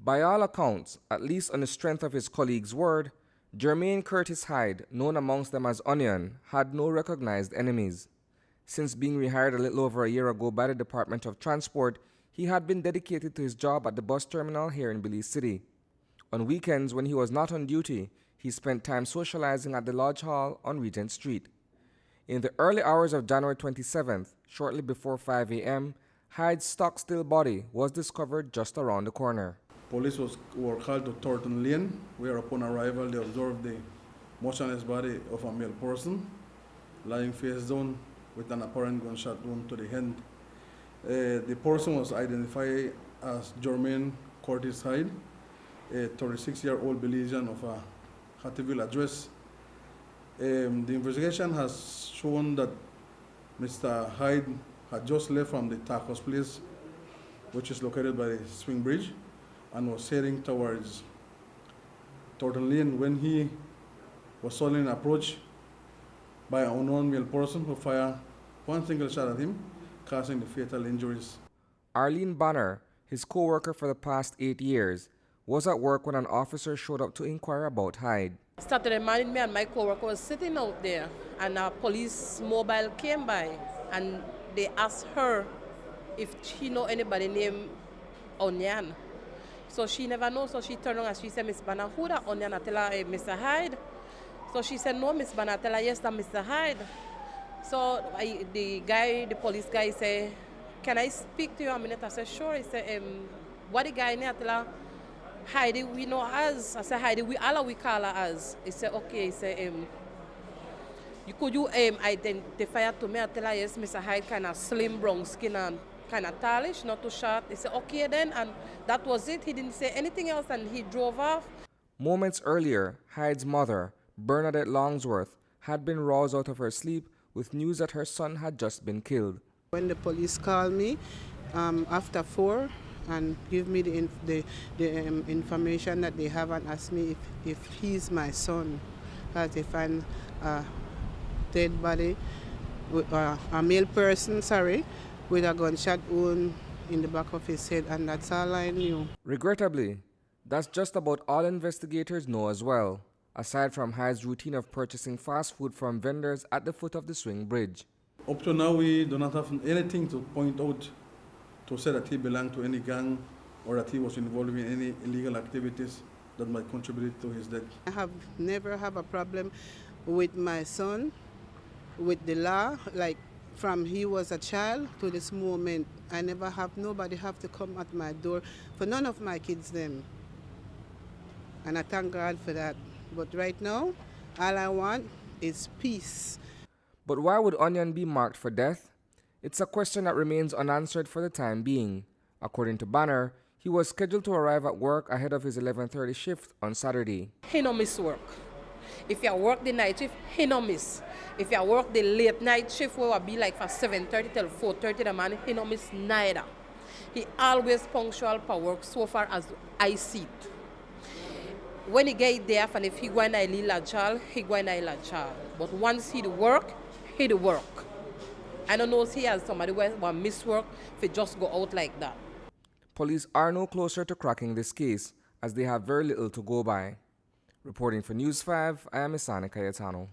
By all accounts, at least on the strength of his colleague's word, Jermaine Curtis Hyde, known amongst them as Onion, had no recognized enemies. Since being rehired a little over a year ago by the Department of Transport, he had been dedicated to his job at the bus terminal here in Belize City. On weekends, when he was not on duty, he spent time socializing at the Lodge Hall on Regent Street. In the early hours of January 27th, shortly before 5 a.m., Hyde's stock-still body was discovered just around the corner. Police were called to Thornton Lane, where upon arrival they observed the motionless body of a male person lying face down with an apparent gunshot wound to the head. The person was identified as Jermaine Curtis Hyde, a 36-year-old Belizean of a Hattieville address. The investigation has shown that Mr. Hyde had just left from the Tacos place, which is located by the swing bridge, and was heading towards Thornton Lane when he was suddenly approached by an unknown male person who fired one single shot at him, causing the fatal injuries. Arlene Banner, his co-worker for the past 8 years, was at work when an officer showed up to inquire about Hyde. Saturday morning, me and my co-worker was sitting out there, and a police mobile came by, and they asked her if she know anybody named Onion. So she never knows, so she turned around and she said, Miss Banner, who that Onion? I tell her, hey, Mr. Hyde. So she said, no, Miss Banner. I tell her, yes, that Mr. Hyde. So the police guy said, can I speak to you a minute? I said, sure. He said, what the guy name? I tell her, Heidi, we know as. I said, Heidi, we call her as. He said, okay. He said, could you identify her to me? I tell her, yes, Mr. Hyde, kind of slim, brown skin and kind of tallish, not too short. He said, okay then, and that was it. He didn't say anything else, and he drove off. Moments earlier, Hyde's mother, Bernadette Longsworth, had been roused out of her sleep with news that her son had just been killed. When the police called me after 4 and give me the information that they have and asked me if he's my son, as they find a dead body, a male person, with a gunshot wound in the back of his head, and that's all I knew. Regrettably, that's just about all investigators know as well, aside from Hyde's routine of purchasing fast food from vendors at the foot of the swing bridge. Up to now, we do not have anything to point out to say that he belonged to any gang or that he was involved in any illegal activities that might contribute to his death. I have never have a problem with my son, with the law, like from he was a child to this moment. I never have nobody have to come at my door for none of my kids them. And I thank God for that. But right now, all I want is peace. But why would Onion be marked for death? It's a question that remains unanswered for the time being. According to Banner, he was scheduled to arrive at work ahead of his 11:30 shift on Saturday. He no miss work. If you work the night shift, he no miss. If you work the late night shift, where will be like for 7:30 till 4:30 in the morning, he no miss neither. He always punctual for work so far as I see it. When he get there, and if he go in a la child, he go in a la child. But once he do work, he do work. I don't know if he has somebody who will miss work if he just go out like that. Police are no closer to cracking this case, as they have very little to go by. Reporting for News 5, I am Isani Cayetano.